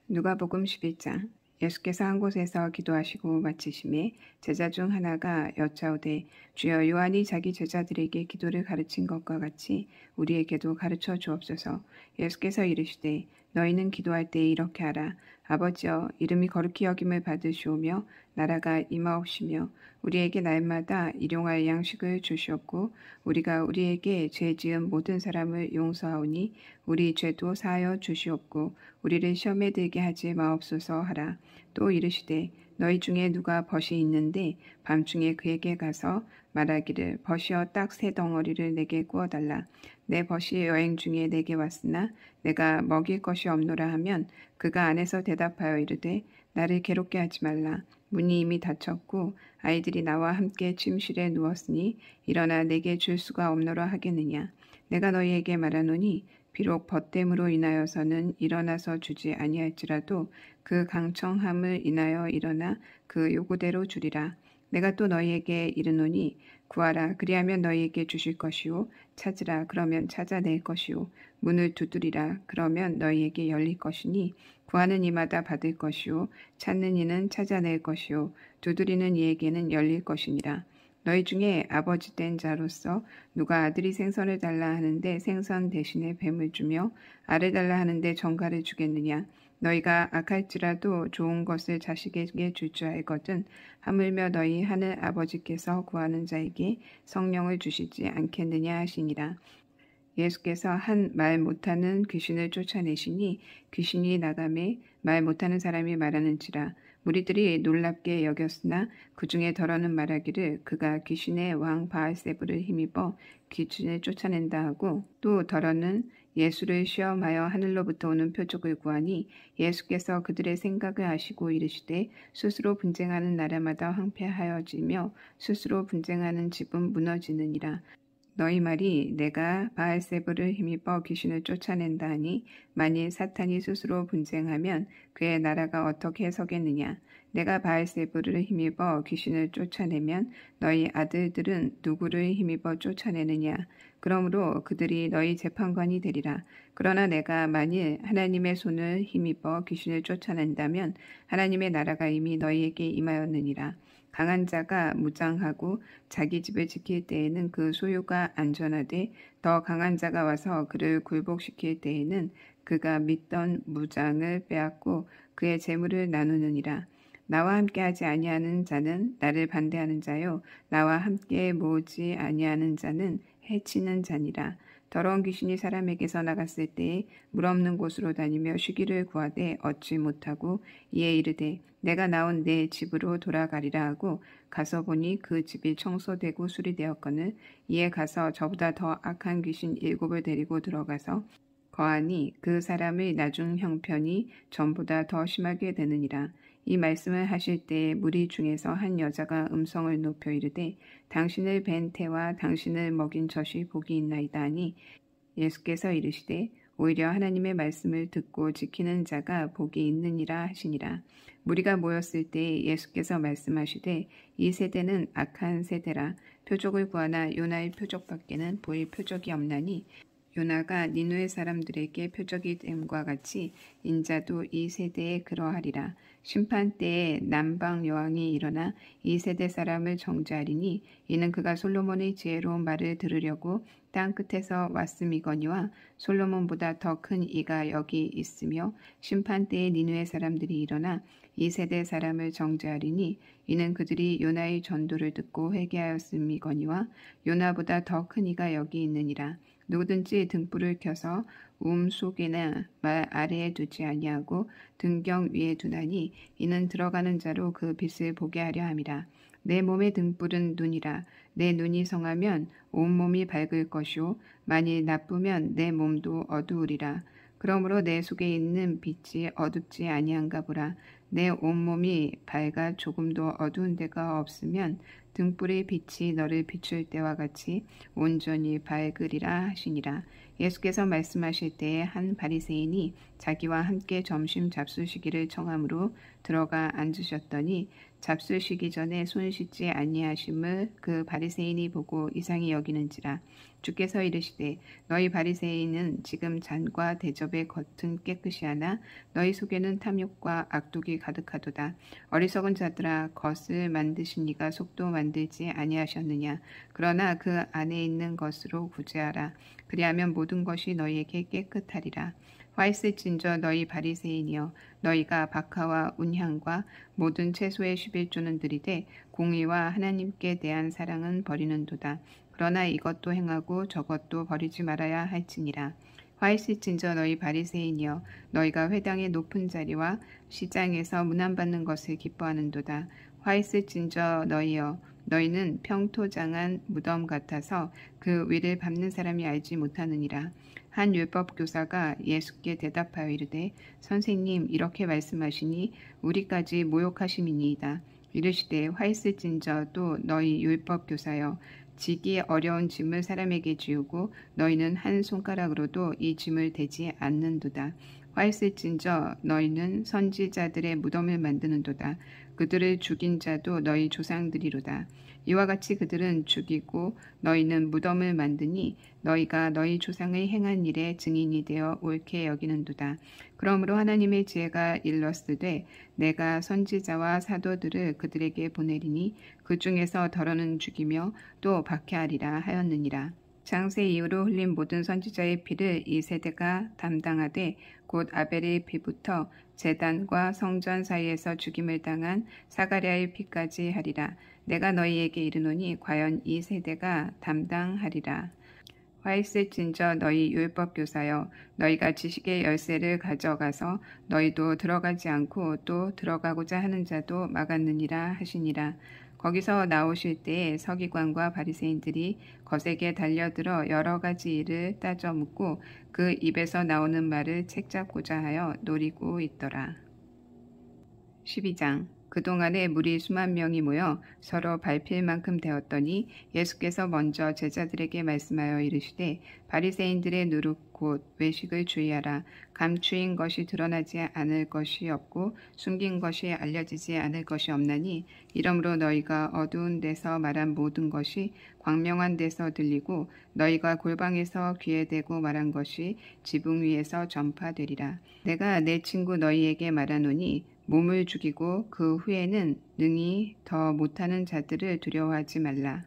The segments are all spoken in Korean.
누가복음 11장. 예수께서 한 곳에서 기도하시고 마치심에 제자 중 하나가 여짜오되 주여 요한이 자기 제자들에게 기도를 가르친 것과 같이 우리에게도 가르쳐 주옵소서. 예수께서 이르시되 너희는 기도할 때 이렇게 하라. 아버지여 이름이 거룩히 여김을 받으시오며 나라가 임하옵시며 우리에게 날마다 일용할 양식을 주시옵고 우리가 우리에게 죄 지은 모든 사람을 용서하오니 우리 죄도 사하여 주시옵고 우리를 시험에 들게 하지 마옵소서 하라. 또 이르시되 너희 중에 누가 벗이 있는데 밤중에 그에게 가서 말하기를 벗이여 딱 세 덩어리를 내게 구워달라. 내 벗이 여행 중에 내게 왔으나 내가 먹일 것이 없노라 하면 그가 안에서 대답하여 이르되 나를 괴롭게 하지 말라. 문이 이미 닫혔고 아이들이 나와 함께 침실에 누웠으니 일어나 내게 줄 수가 없노라 하겠느냐. 내가 너희에게 말하노니 비록 벗됨으로 인하여서는 일어나서 주지 아니할지라도 그 강청함을 인하여 일어나 그 요구대로 주리라. 내가 또 너희에게 이르노니 구하라 그리하면 너희에게 주실 것이요 찾으라 그러면 찾아낼 것이요 문을 두드리라 그러면 너희에게 열릴 것이니 구하는 이마다 받을 것이요 찾는 이는 찾아낼 것이요 두드리는 이에게는 열릴 것이니라. 너희 중에 아버지 된 자로서 누가 아들이 생선을 달라 하는데 생선 대신에 뱀을 주며 알을 달라 하는데 정갈을 주겠느냐. 너희가 악할지라도 좋은 것을 자식에게 줄 줄 알거든 하물며 너희 하늘 아버지께서 구하는 자에게 성령을 주시지 않겠느냐 하시니라. 예수께서 한 말 못하는 귀신을 쫓아내시니 귀신이 나가매 말 못하는 사람이 말하는지라. 무리들이 놀랍게 여겼으나 그 중에 더러는 말하기를 그가 귀신의 왕 바알세불을 힘입어 귀신을 쫓아낸다 하고 또 더러는 예수를 시험하여 하늘로부터 오는 표적을 구하니 예수께서 그들의 생각을 아시고 이르시되 스스로 분쟁하는 나라마다 황폐하여지며 스스로 분쟁하는 집은 무너지느니라. 너희 말이 내가 바알세불을 힘입어 귀신을 쫓아낸다 하니 만일 사탄이 스스로 분쟁하면 그의 나라가 어떻게 서겠느냐. 내가 바알세불을 힘입어 귀신을 쫓아내면 너희 아들들은 누구를 힘입어 쫓아내느냐. 그러므로 그들이 너희 재판관이 되리라. 그러나 내가 만일 하나님의 손을 힘입어 귀신을 쫓아낸다면 하나님의 나라가 이미 너희에게 임하였느니라. 강한 자가 무장하고 자기 집을 지킬 때에는 그 소유가 안전하되 더 강한 자가 와서 그를 굴복시킬 때에는 그가 믿던 무장을 빼앗고 그의 재물을 나누느니라. 나와 함께하지 아니하는 자는 나를 반대하는 자요 나와 함께 모으지 아니하는 자는 해치는 자니라. 더러운 귀신이 사람에게서 나갔을 때에 물 없는 곳으로 다니며 쉬기를 구하되 얻지 못하고 이에 이르되 내가 나온 내 집으로 돌아가리라 하고 가서 보니 그 집이 청소되고 수리되었거늘 이에 가서 저보다 더 악한 귀신 7을 데리고 들어가서 거하니 그 사람의 나중 형편이 전보다 더 심하게 되느니라. 이 말씀을 하실 때에 무리 중에서 한 여자가 음성을 높여 이르되 당신을 뵌 태와 당신을 먹인 젖이 복이 있나이다 하니 예수께서 이르시되 오히려 하나님의 말씀을 듣고 지키는 자가 복이 있느니라 하시니라. 무리가 모였을 때 예수께서 말씀하시되 이 세대는 악한 세대라. 표적을 구하나 요나의 표적밖에는 보일 표적이 없나니 요나가 니느웨 사람들에게 표적이 됨과 같이 인자도 이 세대에 그러하리라. 심판 때에 남방 여왕이 일어나 이 세대 사람을 정죄하리니 이는 그가 솔로몬의 지혜로운 말을 들으려고 땅 끝에서 왔음이거니와 솔로몬보다 더 큰 이가 여기 있으며 심판 때에 니느웨 사람들이 일어나 이 세대 사람을 정죄하리니 이는 그들이 요나의 전도를 듣고 회개하였음이거니와 요나보다 더 큰 이가 여기 있느니라. 누구든지 등불을 켜서 속에나 말 아래에 두지 아니하고 등경 위에 두나니 이는 들어가는 자로 그 빛을 보게 하려 함이라. 내 몸의 등불은 눈이라. 내 눈이 성하면 온몸이 밝을 것이요 만일 나쁘면 내 몸도 어두우리라. 그러므로 내 속에 있는 빛이 어둡지 아니한가 보라. 내 온몸이 밝아 조금도 어두운 데가 없으면 등불의 빛이 너를 비출 때와 같이 온전히 밝으리라 하시니라. 예수께서 말씀하실 때에 한 바리새인이 자기와 함께 점심 잡수시기를 청함으로 들어가 앉으셨더니 잡수시기 전에 손 씻지 아니하심을 그 바리새인이 보고 이상히 여기는지라. 주께서 이르시되 너희 바리새인은 지금 잔과 대접의 겉은 깨끗이 하나 너희 속에는 탐욕과 악독이 가득하도다. 어리석은 자들아, 겉을 만드시니가 속도 만들지 아니하셨느냐. 그러나 그 안에 있는 것으로 구제하라. 그리하면 모든 것이 너희에게 깨끗하리라. 화 있을진저 너희 바리새인이여, 너희가 박하와 운향과 모든 채소의 11조는 들이되 공의와 하나님께 대한 사랑은 버리는도다. 그러나 이것도 행하고 저것도 버리지 말아야 할지니라. 화 있을진저 너희 바리새인이여, 너희가 회당의 높은 자리와 시장에서 문안받는 것을 기뻐하는도다. 화 있을진저 너희여, 너희는 평토장한 무덤 같아서 그 위를 밟는 사람이 알지 못하느니라. 한 율법교사가 예수께 대답하여 이르되 선생님, 이렇게 말씀하시니 우리까지 모욕하심이니이다. 이르시되 화 있을진저 또 너희 율법교사여, 지기 어려운 짐을 사람에게 지우고 너희는 한 손가락으로도 이 짐을 대지 않는도다. 화 있을진저 너희는 선지자들의 무덤을 만드는도다. 그들을 죽인 자도 너희 조상들이로다. 이와 같이 그들은 죽이고 너희는 무덤을 만드니 너희가 너희 조상의 행한 일에 증인이 되어 옳게 여기는도다. 그러므로 하나님의 지혜가 일렀으되 내가 선지자와 사도들을 그들에게 보내리니 그 중에서 더러는 죽이며 또 박해하리라 하였느니라. 장세 이후로 흘린 모든 선지자의 피를 이 세대가 담당하되 곧 아벨의 피부터 제단과 성전 사이에서 죽임을 당한 사가랴의 피까지 하리라. 내가 너희에게 이르노니 과연 이 세대가 담당하리라. 화 있을진저 너희 율법교사여, 너희가 지식의 열쇠를 가져가서 너희도 들어가지 않고 또 들어가고자 하는 자도 막았느니라 하시니라. 거기서 나오실 때에 서기관과 바리새인들이 거세게 달려들어 여러 가지 일을 따져 묻고 그 입에서 나오는 말을 책잡고자 하여 노리고 있더라. 12장. 그동안에 무리 수만 명이 모여 서로 밟힐 만큼 되었더니 예수께서 먼저 제자들에게 말씀하여 이르시되 바리새인들의 누룩 곧 외식을 주의하라. 감추인 것이 드러나지 않을 것이 없고 숨긴 것이 알려지지 않을 것이 없나니 이러므로 너희가 어두운 데서 말한 모든 것이 광명한 데서 들리고 너희가 골방에서 귀에 대고 말한 것이 지붕 위에서 전파되리라. 내가 내 친구 너희에게 말하노니 몸을 죽이고 그 후에는 능히 더 못하는 자들을 두려워하지 말라.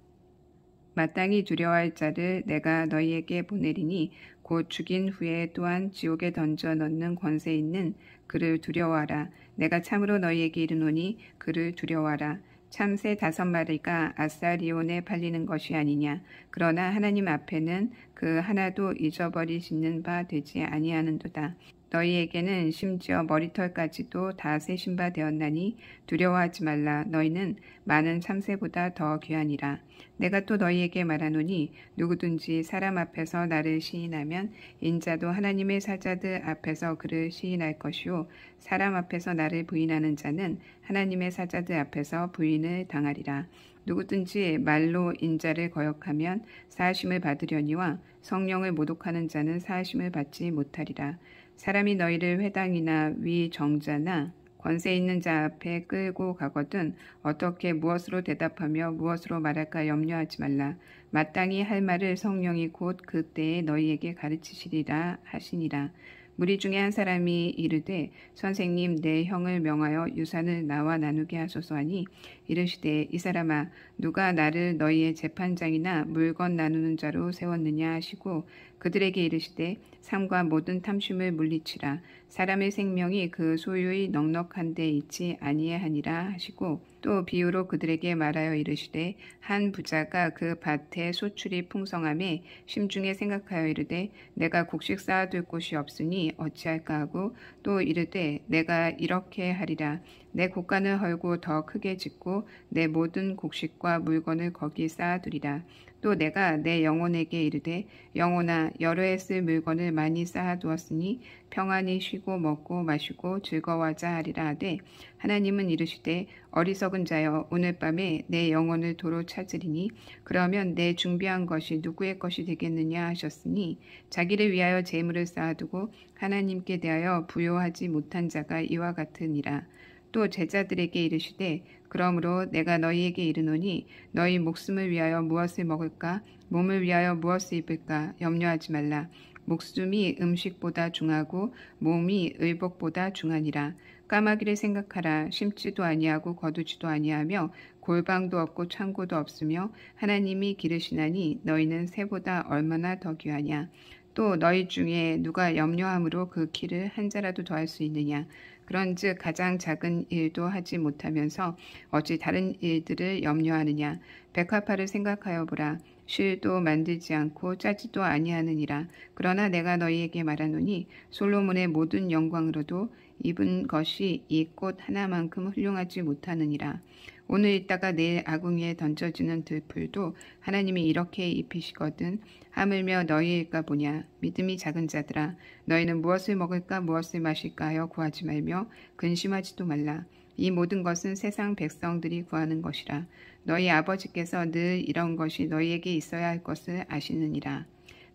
마땅히 두려워할 자를 내가 너희에게 보내리니 곧 죽인 후에 또한 지옥에 던져 넣는 권세 있는 그를 두려워하라. 내가 참으로 너희에게 이르노니 그를 두려워하라. 참새 5마리가 아사리온에 팔리는 것이 아니냐. 그러나 하나님 앞에는 그 하나도 잊어버리시는 바 되지 아니하는도다. 너희에게는 심지어 머리털까지도 다 세신 바 되었나니 두려워하지 말라. 너희는 많은 참새보다 더 귀하니라. 내가 또 너희에게 말하노니 누구든지 사람 앞에서 나를 시인하면 인자도 하나님의 사자들 앞에서 그를 시인할 것이요 사람 앞에서 나를 부인하는 자는 하나님의 사자들 앞에서 부인을 당하리라. 누구든지 말로 인자를 거역하면 사하심을 받으려니와 성령을 모독하는 자는 사하심을 받지 못하리라. 사람이 너희를 회당이나 위 정자나 권세 있는 자 앞에 끌고 가거든 어떻게 무엇으로 대답하며 무엇으로 말할까 염려하지 말라. 마땅히 할 말을 성령이 곧 그때에 너희에게 가르치시리라 하시니라. 무리 중에 한 사람이 이르되 선생님, 내 형을 명하여 유산을 나와 나누게 하소서 하니 이르시되 이 사람아, 누가 나를 너희의 재판장이나 물건 나누는 자로 세웠느냐 하시고 그들에게 이르시되 삶과 모든 탐심을 물리치라. 사람의 생명이 그 소유의 넉넉한 데 있지 아니하니라 하시고 또 비유로 그들에게 말하여 이르시되 한 부자가 그 밭에 소출이 풍성함에 심중에 생각하여 이르되 내가 곡식 쌓아둘 곳이 없으니 어찌할까 하고 또 이르되 내가 이렇게 하리라. 내 곡간을 헐고 더 크게 짓고 내 모든 곡식과 물건을 거기 쌓아두리라. 또 내가 내 영혼에게 이르되 영혼아, 여러 해 쓸 물건을 많이 쌓아두었으니 평안히 쉬고 먹고 마시고 즐거워하자 하리라 하되 하나님은 이르시되 어리석은 자여, 오늘 밤에 내 영혼을 도로 찾으리니 그러면 내 준비한 것이 누구의 것이 되겠느냐 하셨으니 자기를 위하여 재물을 쌓아두고 하나님께 대하여 부요하지 못한 자가 이와 같으니라. 또 제자들에게 이르시되 그러므로 내가 너희에게 이르노니 너희 목숨을 위하여 무엇을 먹을까 몸을 위하여 무엇을 입을까 염려하지 말라. 목숨이 음식보다 중하고 몸이 의복보다 중하니라. 까마귀를 생각하라. 심지도 아니하고 거두지도 아니하며 골방도 없고 창고도 없으며 하나님이 기르시나니 너희는 새보다 얼마나 더 귀하냐. 또 너희 중에 누가 염려함으로 그 키를 한 자라도 더할 수 있느냐. 그런즉 가장 작은 일도 하지 못하면서 어찌 다른 일들을 염려하느냐. 백합화를 생각하여 보라. 실도 만들지 않고 짜지도 아니하느니라. 그러나 내가 너희에게 말하노니 솔로몬의 모든 영광으로도 입은 것이 이 꽃 하나만큼 훌륭하지 못하느니라. 오늘 있다가 내일 아궁이에 던져지는 들풀도 하나님이 이렇게 입히시거든. 하물며 너희일까 보냐. 믿음이 작은 자들아. 너희는 무엇을 먹을까 무엇을 마실까 하여 구하지 말며 근심하지도 말라. 이 모든 것은 세상 백성들이 구하는 것이라. 너희 아버지께서 늘 이런 것이 너희에게 있어야 할 것을 아시느니라.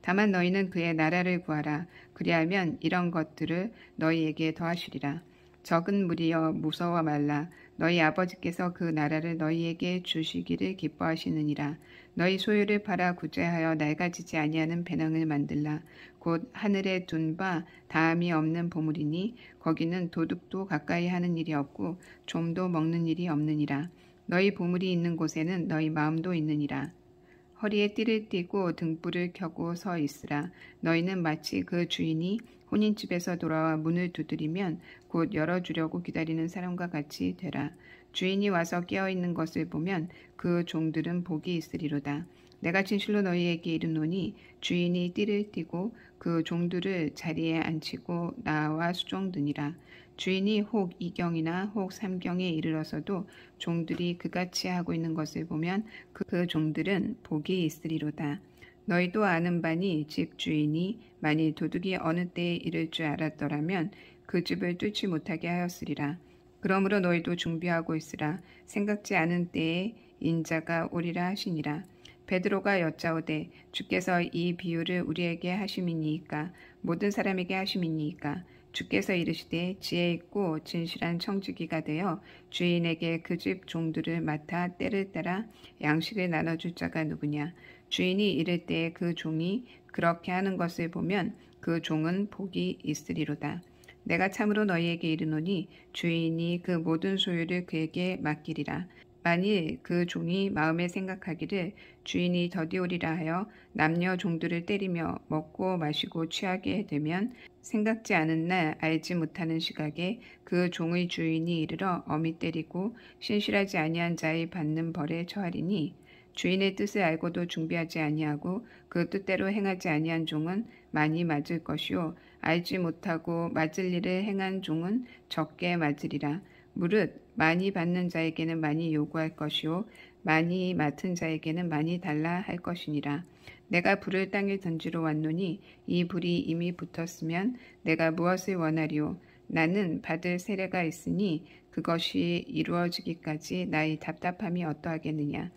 다만 너희는 그의 나라를 구하라. 그리하면 이런 것들을 너희에게 더하시리라. 적은 무리여 무서워 말라. 너희 아버지께서 그 나라를 너희에게 주시기를 기뻐하시느니라. 너희 소유를 팔아 구제하여 낡아지지 아니하는 배낭을 만들라. 곧 하늘에 둔 바 다함이 없는 보물이니 거기는 도둑도 가까이 하는 일이 없고 좀도 먹는 일이 없느니라. 너희 보물이 있는 곳에는 너희 마음도 있느니라. 허리에 띠를 띠고 등불을 켜고 서 있으라. 너희는 마치 그 주인이 혼인집에서 돌아와 문을 두드리면 곧 열어주려고 기다리는 사람과 같이 되라. 주인이 와서 깨어있는 것을 보면 그 종들은 복이 있으리로다. 내가 진실로 너희에게 이르노니 주인이 띠를 띠고 그 종들을 자리에 앉히고 나와 수종드니라. 주인이 혹 2경이나 혹 3경에 이르러서도 종들이 그같이 하고 있는 것을 보면 그 종들은 복이 있으리로다. 너희도 아는 바니 집 주인이 만일 도둑이 어느 때에 이를 줄 알았더라면 그 집을 뚫지 못하게 하였으리라. 그러므로 너희도 준비하고 있으라. 생각지 않은 때에 인자가 오리라 하시니라. 베드로가 여짜오되 주께서 이 비유를 우리에게 하심이니이까 모든 사람에게 하심이니이까 주께서 이르시되 지혜 있고 진실한 청지기가 되어 주인에게 그 집 종들을 맡아 때를 따라 양식을 나눠줄 자가 누구냐. 주인이 이를 때에 그 종이 그렇게 하는 것을 보면 그 종은 복이 있으리로다. 내가 참으로 너희에게 이르노니 주인이 그 모든 소유를 그에게 맡기리라. 만일 그 종이 마음에 생각하기를 주인이 더디오리라 하여 남녀 종들을 때리며 먹고 마시고 취하게 되면 생각지 않은 날 알지 못하는 시각에 그 종의 주인이 이르러 엄히 때리고 신실하지 아니한 자의 받는 벌에 처하리니 주인의 뜻을 알고도 준비하지 아니하고 그 뜻대로 행하지 아니한 종은 많이 맞을 것이요 알지 못하고 맞을 일을 행한 종은 적게 맞으리라. 무릇 많이 받는 자에게는 많이 요구할 것이요 많이 맡은 자에게는 많이 달라 할 것이니라. 내가 불을 땅에 던지러 왔노니 이 불이 이미 붙었으면 내가 무엇을 원하리요. 나는 받을 세례가 있으니 그것이 이루어지기까지 나의 답답함이 어떠하겠느냐.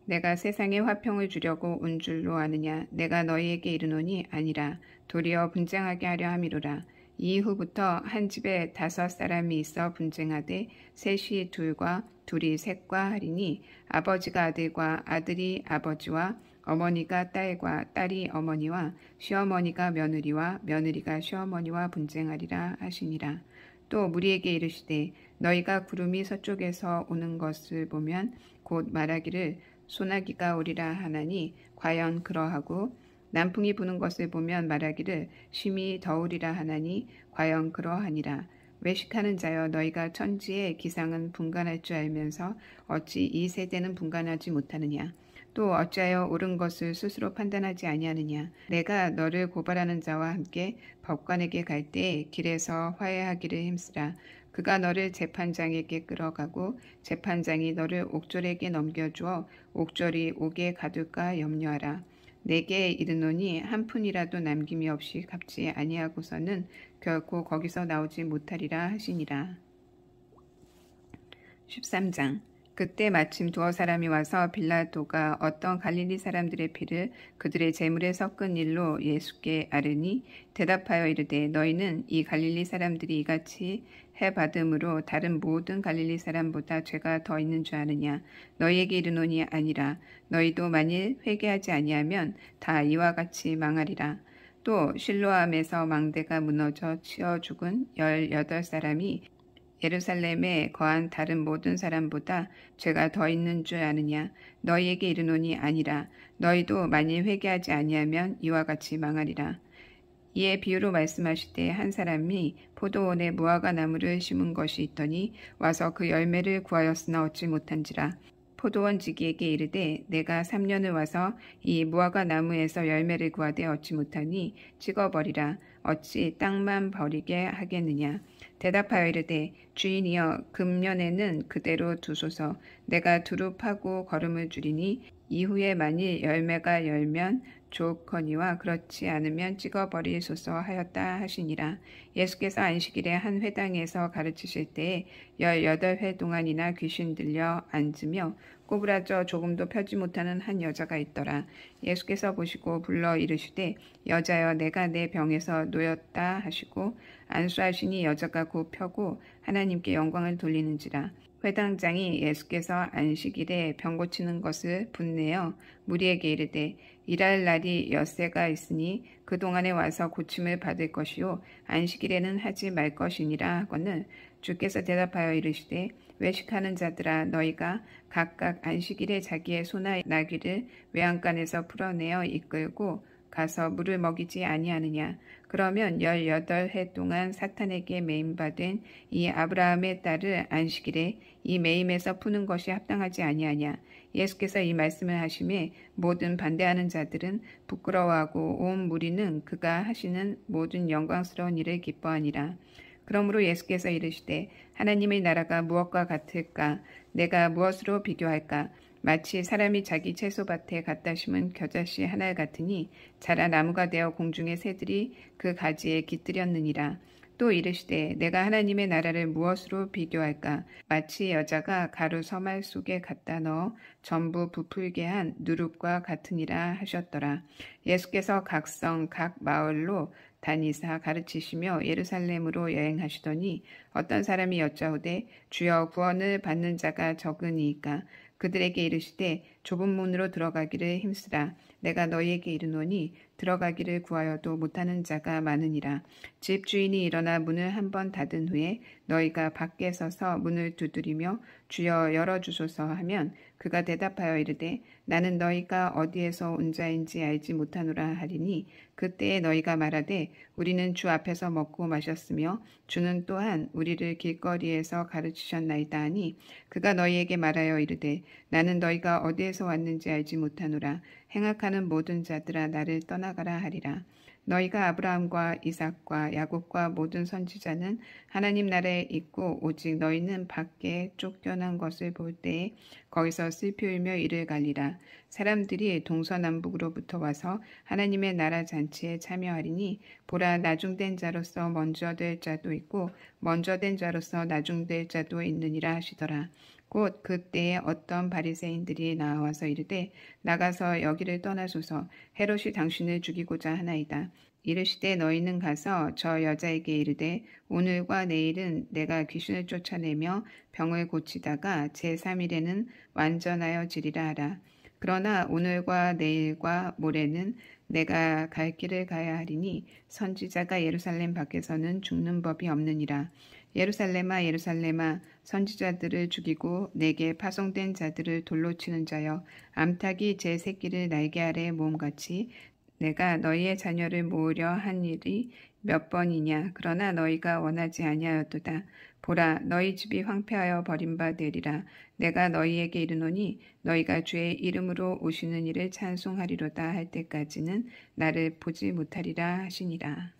내가 세상에 화평을 주려고 온 줄로 아느냐. 내가 너희에게 이르노니 아니라 도리어 분쟁하게 하려 함이로라. 이후부터 한 집에 5 사람이 있어 분쟁하되 셋이 둘과 둘이 셋과 하리니 아버지가 아들과 아들이 아버지와 어머니가 딸과 딸이 어머니와 시어머니가 며느리와 며느리가 시어머니와 분쟁하리라 하시니라. 또 무리에게 이르시되 너희가 구름이 서쪽에서 오는 것을 보면 곧 말하기를 소나기가 오리라 하나니 과연 그러하고 남풍이 부는 것을 보면 말하기를 심히 더우리라 하나니 과연 그러하니라. 외식하는 자여 너희가 천지의 기상은 분간할 줄 알면서 어찌 이 세대는 분간하지 못하느냐. 또 어찌하여 옳은 것을 스스로 판단하지 아니하느냐. 내가 너를 고발하는 자와 함께 법관에게 갈 때에 길에서 화해하기를 힘쓰라. 그가 너를 재판장에게 끌어가고 재판장이 너를 옥졸에게 넘겨주어 옥졸이 옥에 가둘까 염려하라. 내게 이르노니 한 푼이라도 남김이 없이 갚지 아니하고서는 결코 거기서 나오지 못하리라 하시니라. 13장. 그때 마침 두어 사람이 와서 빌라도가 어떤 갈릴리 사람들의 피를 그들의 제물에 섞은 일로 예수께 아르니 대답하여 이르되 너희는 이 갈릴리 사람들이 이같이 해받음으로 다른 모든 갈릴리 사람보다 죄가 더 있는 줄 아느냐. 너희에게 이르노니 아니라. 너희도 만일 회개하지 아니하면 다 이와 같이 망하리라. 또 실로암에서 망대가 무너져 치어 죽은 18사람이 예루살렘에 거한 다른 모든 사람보다 죄가 더 있는 줄 아느냐. 너희에게 이르노니 아니라. 너희도 만일 회개하지 아니하면 이와 같이 망하리라. 이에 비유로 말씀하시되 한 사람이 포도원에 무화과 나무를 심은 것이 있더니 와서 그 열매를 구하였으나 얻지 못한지라. 포도원 지기에게 이르되 내가 3년을 와서 이 무화과 나무에서 열매를 구하되 얻지 못하니 찍어버리라. 어찌 땅만 버리게 하겠느냐. 대답하여 이르되 주인이여 금년에는 그대로 두소서. 내가 두루 파고 거름을 줄이니 이후에 만일 열매가 열면 좋거니와 그렇지 않으면 찍어버리소서 하였다 하시니라. 예수께서 안식일에 한 회당에서 가르치실 때에 18회 동안이나 귀신 들려 앉으며 꼬부라져 조금도 펴지 못하는 한 여자가 있더라. 예수께서 보시고 불러 이르시되 여자여 내가 내 병에서 놓였다 하시고 안수하시니 여자가 곧 펴고 하나님께 영광을 돌리는지라. 회당장이 예수께서 안식일에 병 고치는 것을 분내어 무리에게 이르되 일할 날이 엿새가 있으니 그동안에 와서 고침을 받을 것이요 안식일에는 하지 말 것이니라 하거늘 주께서 대답하여 이르시되 외식하는 자들아 너희가 각각 안식일에 자기의 소나 나귀를 외양간에서 풀어내어 이끌고 가서 물을 먹이지 아니하느냐. 그러면 18해 동안 사탄에게 매임받은 이 아브라함의 딸을 안식일에 이 매임에서 푸는 것이 합당하지 아니하냐. 예수께서 이 말씀을 하심에 모든 반대하는 자들은 부끄러워하고 온 무리는 그가 하시는 모든 영광스러운 일을 기뻐하니라. 그러므로 예수께서 이르시되 하나님의 나라가 무엇과 같을까? 내가 무엇으로 비교할까? 마치 사람이 자기 채소밭에 갖다 심은 겨자씨 하나 같으니 자라 나무가 되어 공중의 새들이 그 가지에 깃들였느니라. 또 이르시되 내가 하나님의 나라를 무엇으로 비교할까? 마치 여자가 가루 서말 속에 갖다 넣어 전부 부풀게 한 누룩과 같으니라 하셨더라. 예수께서 각 성, 각 마을로 다니사 가르치시며 예루살렘으로 여행하시더니 어떤 사람이 여짜오되 주여 구원을 받는 자가 적으니이까? 그들에게 이르시되 좁은 문으로 들어가기를 힘쓰라. 내가 너희에게 이르노니 들어가기를 구하여도 못하는 자가 많으니라. 집주인이 일어나 문을 한번 닫은 후에 너희가 밖에 서서 문을 두드리며 주여 열어주소서 하면 그가 대답하여 이르되 나는 너희가 어디에서 온 자인지 알지 못하노라 하리니 그때에 너희가 말하되 우리는 주 앞에서 먹고 마셨으며 주는 또한 우리를 길거리에서 가르치셨나이다 하니 그가 너희에게 말하여 이르되 나는 너희가 어디에서 왔는지 알지 못하노라. 행악하는 모든 자들아 나를 떠나가라 하리라. 너희가 아브라함과 이삭과 야곱과 모든 선지자는 하나님 나라에 있고 오직 너희는 밖에 쫓겨난 것을 볼 때에 거기서 슬피 울며 이를 갈리라. 사람들이 동서남북으로부터 와서 하나님의 나라 잔치에 참여하리니 보라 나중된 자로서 먼저 될 자도 있고 먼저 된 자로서 나중될 자도 있느니라 하시더라. 곧 그때에 어떤 바리새인들이 나와서 이르되 나가서 여기를 떠나소서 헤롯이 당신을 죽이고자 하나이다. 이르시되 너희는 가서 저 여자에게 이르되 오늘과 내일은 내가 귀신을 쫓아내며 병을 고치다가 제3일에는 완전하여 지리라 하라. 그러나 오늘과 내일과 모레는 내가 갈 길을 가야 하리니 선지자가 예루살렘 밖에서는 죽는 법이 없느니라. 예루살렘아 예루살렘아 선지자들을 죽이고 내게 파송된 자들을 돌로 치는 자여 암탉이 제 새끼를 날개 아래 모음같이 내가 너희의 자녀를 모으려 한 일이 몇 번이냐. 그러나 너희가 원하지 아니하였도다. 보라 너희 집이 황폐하여 버림받으리라. 내가 너희에게 이르노니 너희가 주의 이름으로 오시는 이를 찬송하리로다 할 때까지는 나를 보지 못하리라 하시니라.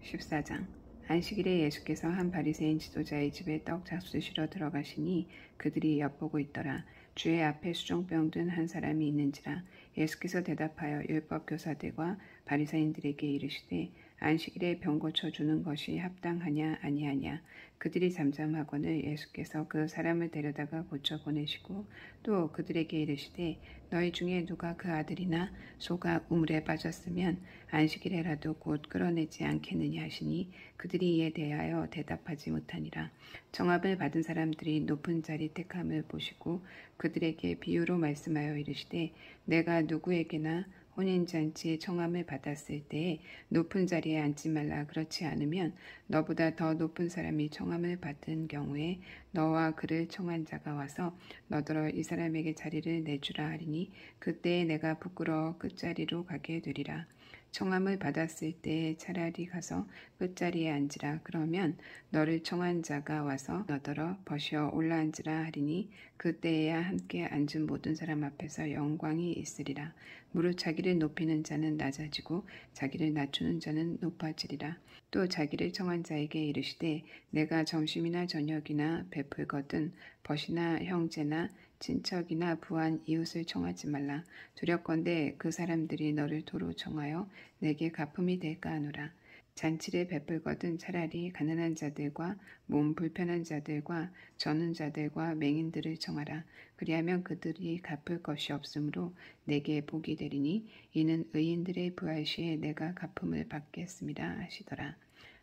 14장 안식일에 예수께서 한 바리새인 지도자의 집에 떡 잡수시러 들어가시니 그들이 엿보고 있더라. 주의 앞에 수종병 든 한 사람이 있는지라. 예수께서 대답하여 율법 교사들과 바리새인들에게 이르시되 안식일에 병 고쳐주는 것이 합당하냐 아니하냐. 그들이 잠잠하거늘 예수께서 그 사람을 데려다가 고쳐 보내시고 또 그들에게 이르시되 너희 중에 누가 그 아들이나 소가 우물에 빠졌으면 안식일에라도 곧 끌어내지 않겠느냐 하시니 그들이 이에 대하여 대답하지 못하니라. 청함을 받은 사람들이 높은 자리 택함을 보시고 그들에게 비유로 말씀하여 이르시되 내가 누구에게나 혼인잔치에 청함을 받았을 때에 높은 자리에 앉지 말라 그렇지 않으면 너보다 더 높은 사람이 청함을 받은 경우에 너와 그를 청한 자가 와서 너더러 이 사람에게 자리를 내주라 하리니 그때에 내가 부끄러워 끝자리로 가게 되리라. 청함을 받았을 때에 차라리 가서 끝자리에 앉으라. 그러면 너를 청한 자가 와서 너더러 버시어 올라앉으라 하리니 그때에야 함께 앉은 모든 사람 앞에서 영광이 있으리라. 무릇 자기를 높이는 자는 낮아지고 자기를 낮추는 자는 높아지리라. 또 자기를 청한 자에게 이르시되 내가 점심이나 저녁이나 베풀거든 벗이나 형제나 친척이나 부한 이웃을 청하지 말라. 두렵건대 그 사람들이 너를 도로 청하여 내게 갚음이 될까 하노라. 잔치를 베풀거든 차라리 가난한 자들과 몸 불편한 자들과 저는 자들과 맹인들을 청하라. 그리하면 그들이 갚을 것이 없으므로 내게 복이 되리니 이는 의인들의 부활 시에 내가 갚음을 받겠습니다 하시더라.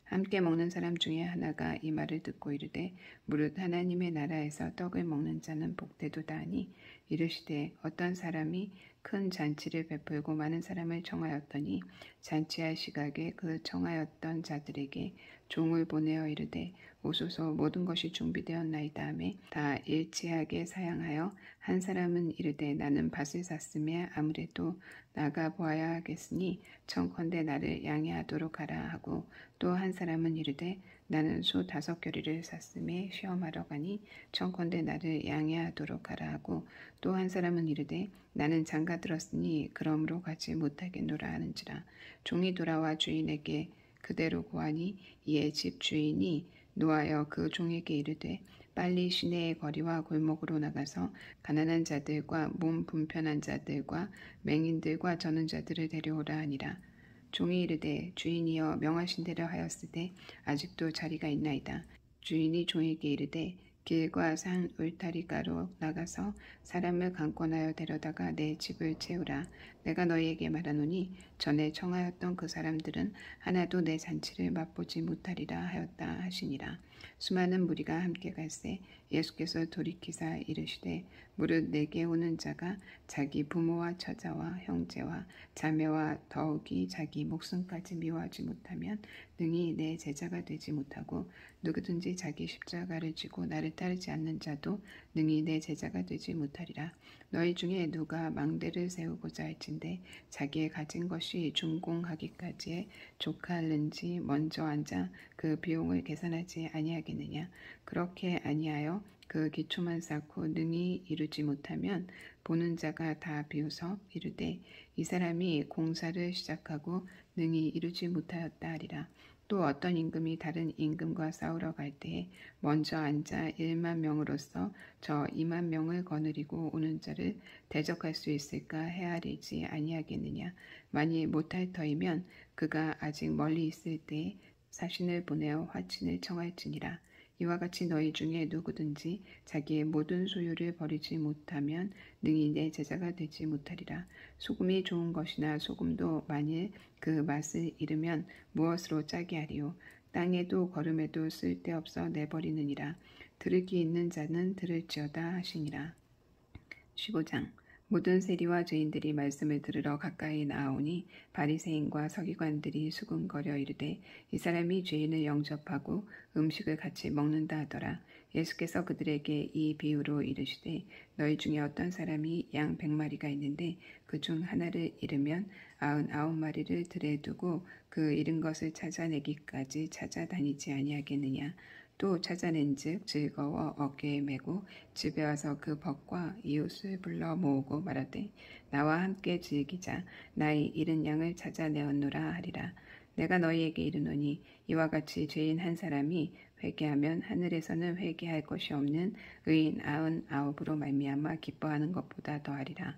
함께 먹는 사람 중에 하나가 이 말을 듣고 이르되 무릇 하나님의 나라에서 떡을 먹는 자는 복되도다 하니 이르시되 어떤 사람이 큰 잔치를 베풀고 많은 사람을 청하였더니 잔치할 시각에 그 청하였던 자들에게 종을 보내어 이르되 오소서 모든 것이 준비되었나이다 하며 다 일치하게 사양하여 한 사람은 이르되 나는 밭을 샀으며 아무래도 나가 보아야 하겠으니 청컨대 나를 양해하도록 하라 하고 또 한 사람은 이르되 나는 소 5겨리를 샀으며 시험하러 가니 청컨대 나를 양해하도록 하라 하고 또 한 사람은 이르되 나는 장가 들었으니 그러므로 가지 못하겠노라 하는지라. 종이 돌아와 주인에게 그대로 고하니 이에 집 주인이 노하여 그 종에게 이르되 빨리 시내의 거리와 골목으로 나가서 가난한 자들과 몸 불편한 자들과 맹인들과 저는 자들을 데려오라 하니라. 종이 이르되 주인이여 명하신 대로 하였으되 아직도 자리가 있나이다. 주인이 종에게 이르되 길과 산 울타리가로 나가서 사람을 강권하여 데려다가 내 집을 채우라. 내가 너희에게 말하노니 전에 청하였던 그 사람들은 하나도 내 잔치를 맛보지 못하리라 하였다 하시니라. 수많은 무리가 함께 갈새 예수께서 돌이키사 이르시되 무릇 내게 오는 자가 자기 부모와 처자와 형제와 자매와 더욱이 자기 목숨까지 미워하지 못하면 능히 내 제자가 되지 못하고 누구든지 자기 십자가를 지고 나를 따르지 않는 자도 능히 내 제자가 되지 못하리라. 너희 중에 누가 망대를 세우고자 할진대 자기의 가진 것이 준공하기까지에 족하는지 먼저 앉아 그 비용을 계산하지 아니하겠느냐. 그렇게 아니하여 그 기초만 쌓고 능히 이루지 못하면 보는 자가 다 비웃어 이르되 이 사람이 공사를 시작하고 능히 이루지 못하였다 하리라. 또 어떤 임금이 다른 임금과 싸우러 갈 때에 먼저 앉아 1만 명으로서 저 2만 명을 거느리고 오는 자를 대적할 수 있을까 헤아리지 아니하겠느냐. 만일 못할 터이면 그가 아직 멀리 있을 때에 사신을 보내어 화친을 청할지니라. 이와 같이 너희 중에 누구든지 자기의 모든 소유를 버리지 못하면 능히 내 제자가 되지 못하리라. 소금이 좋은 것이나 소금도 만일 그 맛을 잃으면 무엇으로 짜게 하리요. 땅에도 거름에도 쓸데없어 내버리느니라. 들을 귀 있는 자는 들을지어다 하시니라. 15장 모든 세리와 죄인들이 말씀을 들으러 가까이 나아오니 바리새인과 서기관들이 수군거려 이르되 이 사람이 죄인을 영접하고 음식을 같이 먹는다 하더라. 예수께서 그들에게 이 비유로 이르시되 너희 중에 어떤 사람이 양 100마리가 있는데 그 중 하나를 잃으면 99마리를 들에 두고 그 잃은 것을 찾아내기까지 찾아다니지 아니하겠느냐. 또 찾아낸즉 즐거워 어깨에 메고 집에 와서 그 벗과 이웃을 불러 모으고 말하되 나와 함께 즐기자. 나의 잃은 양을 찾아내었노라 하리라. 내가 너희에게 이르노니 이와 같이 죄인 한 사람이 회개하면 하늘에서는 회개할 것이 없는 의인 99으로 말미암아 기뻐하는 것보다 더하리라.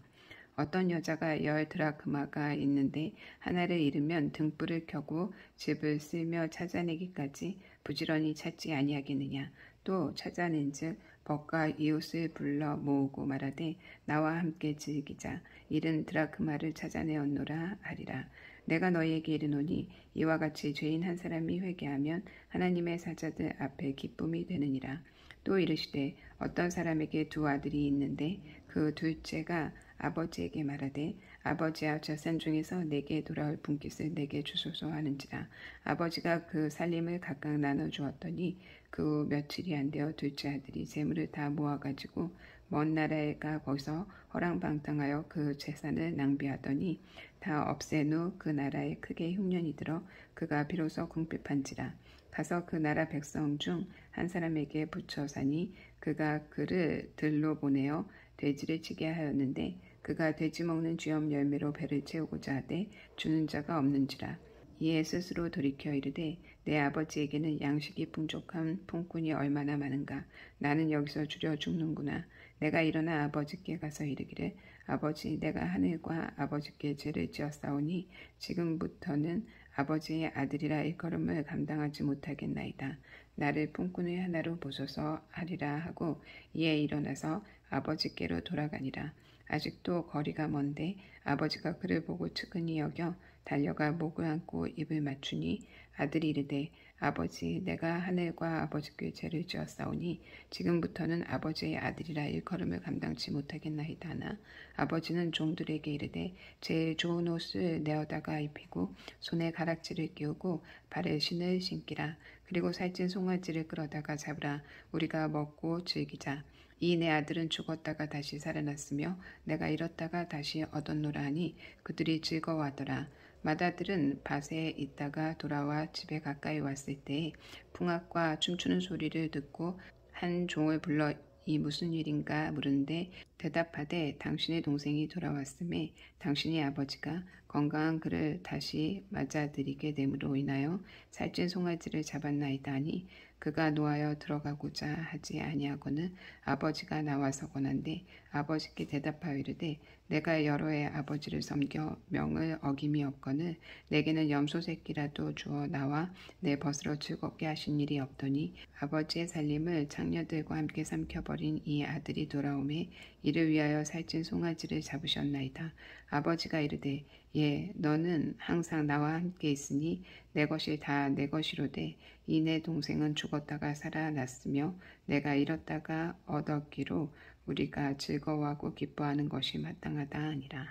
어떤 여자가 10드라크마가 있는데 하나를 잃으면 등불을 켜고 집을 쓸며 찾아내기까지 부지런히 찾지 아니하겠느냐. 또 찾아낸즉 벗과 이웃을 불러 모으고 말하되 나와 함께 즐기자. 잃은 드라크마를 찾아내었노라 하리라. 내가 너희에게 이르노니 이와 같이 죄인 한 사람이 회개하면 하나님의 사자들 앞에 기쁨이 되느니라. 또 이르시되 어떤 사람에게 두 아들이 있는데 그 둘째가 아버지에게 말하되 아버지야 저산 중에서 내게 돌아올 분깃을 내게 주소서 하는지라. 아버지가 그 살림을 각각 나눠 주었더니 그 후 며칠이 안 되어 둘째 아들이 재물을 다 모아가지고 먼 나라에 가 거기서 허랑방탕하여 그 재산을 낭비하더니 다 없앤 후 그 나라에 크게 흉년이 들어 그가 비로소 궁핍한지라. 가서 그 나라 백성 중 한 사람에게 붙여 사니 그가 그를 들로 보내어 돼지를 치게 하였는데 그가 돼지 먹는 쥐염 열매로 배를 채우고자 하되 주는 자가 없는지라. 이에 스스로 돌이켜 이르되 내 아버지에게는 양식이 풍족한 품꾼이 얼마나 많은가. 나는 여기서 주려 죽는구나. 내가 일어나 아버지께 가서 이르기를 아버지 내가 하늘과 아버지께 죄를 지었사오니 지금부터는 아버지의 아들이라 일컬음을 감당하지 못하겠나이다. 나를 품꾼의 하나로 보소서 하리라 하고 이에 일어나서 아버지께로 돌아가니라. 아직도 거리가 먼데 아버지가 그를 보고 측은히 여겨 달려가 목을 안고 입을 맞추니 아들이 이르되 아버지 내가 하늘과 아버지께 죄를 지었사오니 지금부터는 아버지의 아들이라 일컬음을 감당치 못하겠나이다 하나 아버지는 종들에게 이르되 제일 좋은 옷을 내어다가 입히고 손에 가락지를 끼우고 발에 신을 신기라. 그리고 살찐 송아지를 끌어다가 잡으라. 우리가 먹고 즐기자. 이 내 아들은 죽었다가 다시 살아났으며 내가 잃었다가 다시 얻었노라 하니 그들이 즐거워하더라. 맏아들은 밭에 있다가 돌아와 집에 가까이 왔을 때에 풍악과 춤추는 소리를 듣고 한 종을 불러 이 무슨 일인가 물은데 대답하되 당신의 동생이 돌아왔음에 당신의 아버지가 건강한 그를 다시 맞아들이게 됨으로 인하여 살찐 송아지를 잡았나이다 하니 그가 노하여 들어가고자 하지 아니하고는 아버지가 나와서 권한데 아버지께 대답하여 이르되 내가 여러 해 아버지를 섬겨 명을 어김이 없거늘 내게는 염소 새끼라도 주어 나와 내 벗으로 즐겁게 하신 일이 없더니 아버지의 살림을 장녀들과 함께 삼켜버린 이 아들이 돌아오매 이를 위하여 살찐 송아지를 잡으셨나이다. 아버지가 이르되 예 너는 항상 나와 함께 있으니 내 것이 다 내 것이로되 이 내 동생은 죽었다가 살아났으며 내가 잃었다가 얻었기로 우리가 즐거워하고 기뻐하는 것이 마땅하다 아니라.